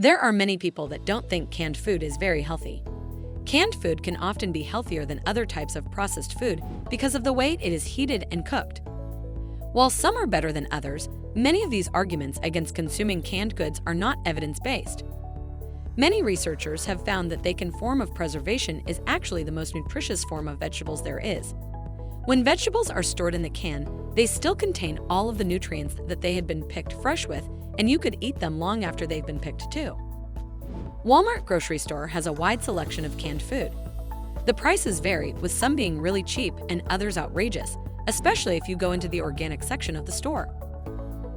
There are many people that don't think canned food is very healthy. Canned food can often be healthier than other types of processed food because of the way it is heated and cooked. While some are better than others, many of these arguments against consuming canned goods are not evidence-based. Many researchers have found that the canned form of preservation is actually the most nutritious form of vegetables there is. When vegetables are stored in the can, they still contain all of the nutrients that they had been picked fresh with, and you could eat them long after they've been picked too. Walmart grocery store has a wide selection of canned food. The prices vary, with some being really cheap and others outrageous, especially if you go into the organic section of the store.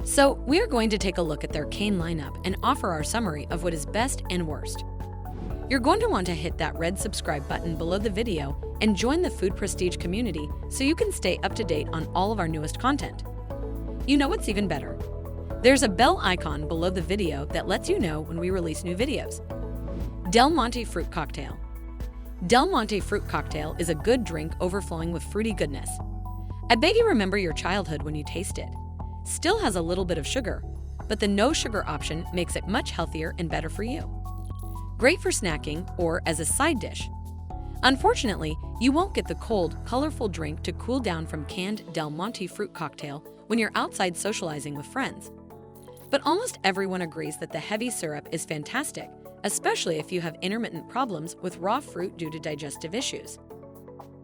So, we are going to take a look at their canned lineup and offer our summary of what is best and worst. You're going to want to hit that red subscribe button below the video and join the Food Prestige community so you can stay up to date on all of our newest content. You know what's even better? There's a bell icon below the video that lets you know when we release new videos. Del Monte Fruit Cocktail. Del Monte Fruit Cocktail is a good drink overflowing with fruity goodness. I bet you remember your childhood when you taste it. Still has a little bit of sugar, but the no sugar option makes it much healthier and better for you. Great for snacking or as a side dish. Unfortunately, you won't get the cold, colorful drink to cool down from canned Del Monte Fruit Cocktail when you're outside socializing with friends. But almost everyone agrees that the heavy syrup is fantastic, especially if you have intermittent problems with raw fruit due to digestive issues.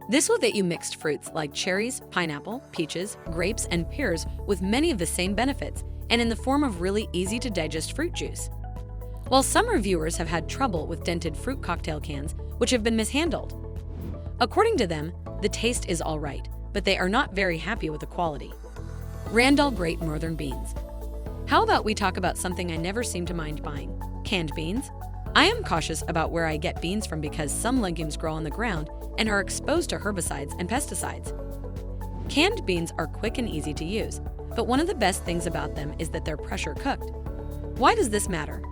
This will get you mixed fruits like cherries, pineapple, peaches, grapes, and pears with many of the same benefits and in the form of really easy-to-digest fruit juice. While some reviewers have had trouble with dented fruit cocktail cans, which have been mishandled. According to them, the taste is all right, but they are not very happy with the quality. Randall Great Northern Beans. How about we talk about something I never seem to mind buying? Canned beans? I am cautious about where I get beans from because some legumes grow on the ground and are exposed to herbicides and pesticides. Canned beans are quick and easy to use, but one of the best things about them is that they're pressure cooked. Why does this matter?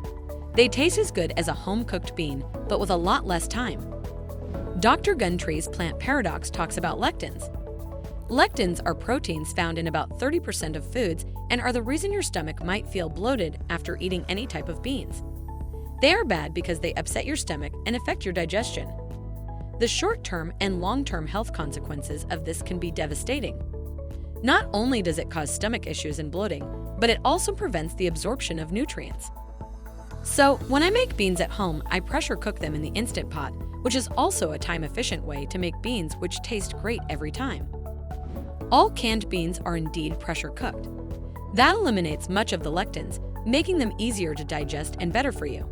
They taste as good as a home-cooked bean, but with a lot less time. Dr. Guntry's Plant Paradox talks about lectins. Lectins are proteins found in about 30% of foods and are the reason your stomach might feel bloated after eating any type of beans. They are bad because they upset your stomach and affect your digestion. The short-term and long-term health consequences of this can be devastating. Not only does it cause stomach issues and bloating, but it also prevents the absorption of nutrients. So, when I make beans at home, I pressure cook them in the Instant Pot, which is also a time-efficient way to make beans which taste great every time. All canned beans are indeed pressure cooked. That eliminates much of the lectins, making them easier to digest and better for you.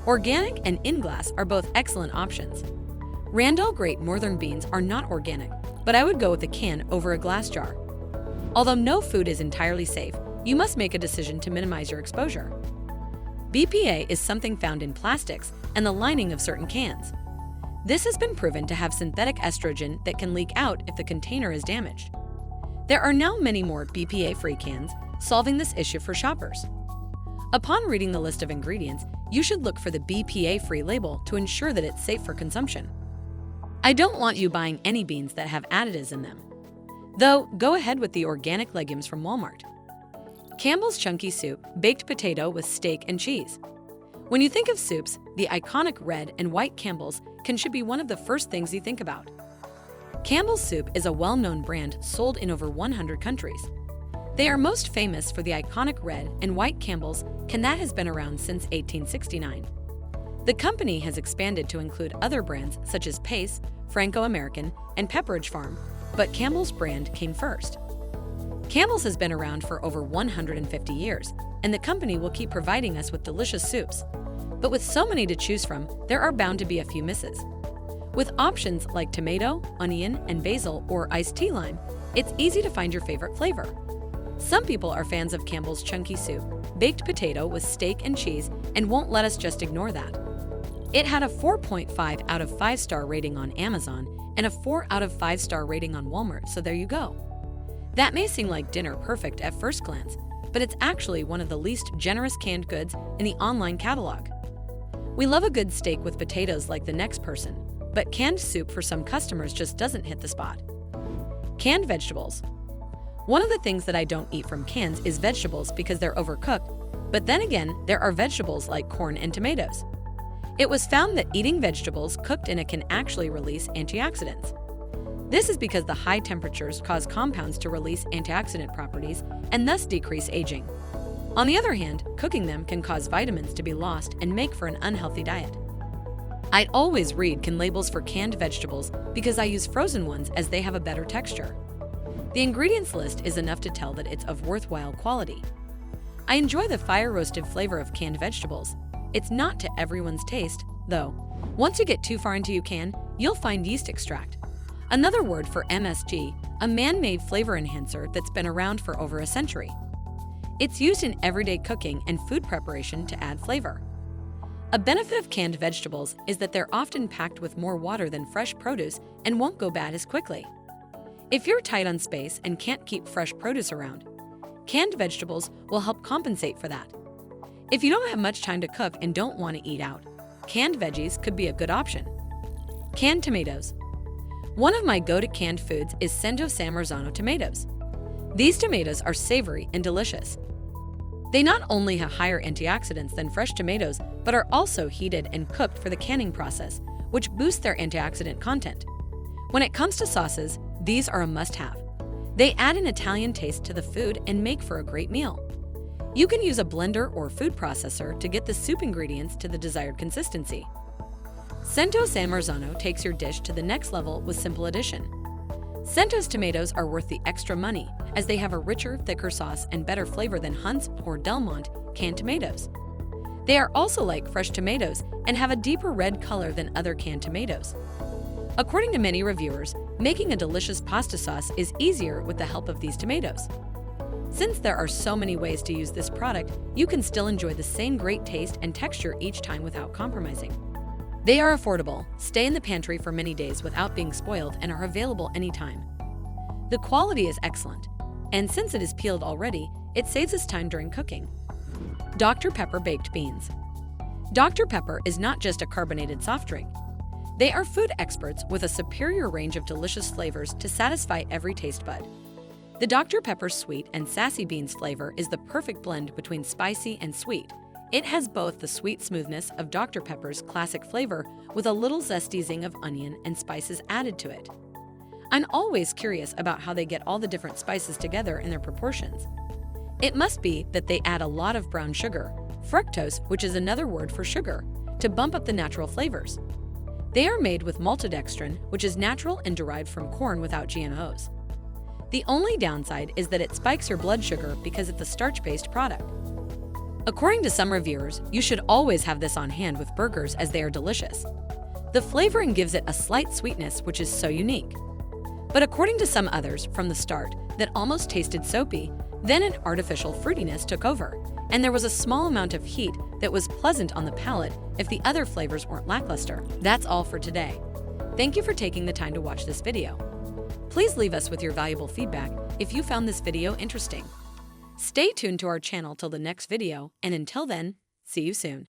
Organic and in glass are both excellent options. Randall Great Northern Beans are not organic, but I would go with a can over a glass jar. Although no food is entirely safe, you must make a decision to minimize your exposure. BPA is something found in plastics and the lining of certain cans. This has been proven to have synthetic estrogen that can leak out if the container is damaged. There are now many more BPA-free cans, solving this issue for shoppers. Upon reading the list of ingredients, you should look for the BPA-free label to ensure that it's safe for consumption. I don't want you buying any beans that have additives in them. Though, go ahead with the organic legumes from Walmart. Campbell's Chunky Soup, baked potato with steak and cheese. When you think of soups, the iconic red and white Campbell's should be one of the first things you think about. Campbell's Soup is a well-known brand sold in over 100 countries. They are most famous for the iconic red and white Campbell's can that has been around since 1869. The company has expanded to include other brands such as Pace, Franco-American, and Pepperidge Farm, but Campbell's brand came first. Campbell's has been around for over 150 years, and the company will keep providing us with delicious soups. But with so many to choose from, there are bound to be a few misses. With options like tomato, onion, and basil or iced tea lime, it's easy to find your favorite flavor. Some people are fans of Campbell's Chunky Soup, baked potato with steak and cheese, and won't let us just ignore that. It had a 4.5 out of 5-star rating on Amazon and a 4 out of 5-star rating on Walmart, so there you go. That may seem like dinner perfect at first glance, but it's actually one of the least generous canned goods in the online catalog. We love a good steak with potatoes like the next person, but canned soup for some customers just doesn't hit the spot. Canned vegetables. One of the things that I don't eat from cans is vegetables because they're overcooked, But then again, there are vegetables like corn and tomatoes. It was found that eating vegetables cooked in it can actually release antioxidants. This is because the high temperatures cause compounds to release antioxidant properties and thus decrease aging. On the other hand, cooking them can cause vitamins to be lost and make for an unhealthy diet. I always read can labels for canned vegetables because I use frozen ones as they have a better texture. The ingredients list is enough to tell that it's of worthwhile quality. I enjoy the fire-roasted flavor of canned vegetables. It's not to everyone's taste, though. Once you get too far into your can, you'll find yeast extract. Another word for MSG, a man-made flavor enhancer that's been around for over a century. It's used in everyday cooking and food preparation to add flavor. A benefit of canned vegetables is that they're often packed with more water than fresh produce and won't go bad as quickly. If you're tight on space and can't keep fresh produce around, canned vegetables will help compensate for that. If you don't have much time to cook and don't want to eat out, canned veggies could be a good option. Canned tomatoes. One of my go-to canned foods is Monte tomatoes. These tomatoes are savory and delicious. They not only have higher antioxidants than fresh tomatoes, but are also heated and cooked for the canning process, which boosts their antioxidant content. When it comes to sauces, these are a must-have. They add an Italian taste to the food and make for a great meal. You can use a blender or food processor to get the soup ingredients to the desired consistency. Monte takes your dish to the next level with simple addition. Monte's tomatoes are worth the extra money as they have a richer, thicker sauce and better flavor than Hunt's or Del Monte canned tomatoes. They are also like fresh tomatoes and have a deeper red color than other canned tomatoes. According to many reviewers, making a delicious pasta sauce is easier with the help of these tomatoes. Since there are so many ways to use this product, you can still enjoy the same great taste and texture each time without compromising. They are affordable, stay in the pantry for many days without being spoiled, and are available anytime. The quality is excellent, and since it is peeled already, it saves us time during cooking. Dr. Pepper baked beans. Dr. Pepper is not just a carbonated soft drink. They are food experts with a superior range of delicious flavors to satisfy every taste bud. The Dr. Pepper sweet and sassy beans flavor is the perfect blend between spicy and sweet. It has both the sweet smoothness of Dr. Pepper's classic flavor with a little zesty zing of onion and spices added to it. I'm always curious about how they get all the different spices together in their proportions. It must be that they add a lot of brown sugar, fructose, which is another word for sugar, to bump up the natural flavors. They are made with maltodextrin, which is natural and derived from corn without GMOs. The only downside is that it spikes your blood sugar because it's a starch-based product. According to some reviewers, you should always have this on hand with burgers as they are delicious. The flavoring gives it a slight sweetness which is so unique. But according to some others, from the start, that almost tasted soapy, then an artificial fruitiness took over, and there was a small amount of heat that was pleasant on the palate if the other flavors weren't lackluster. That's all for today. Thank you for taking the time to watch this video. Please leave us with your valuable feedback if you found this video interesting. Stay tuned to our channel till the next video, and until then, see you soon.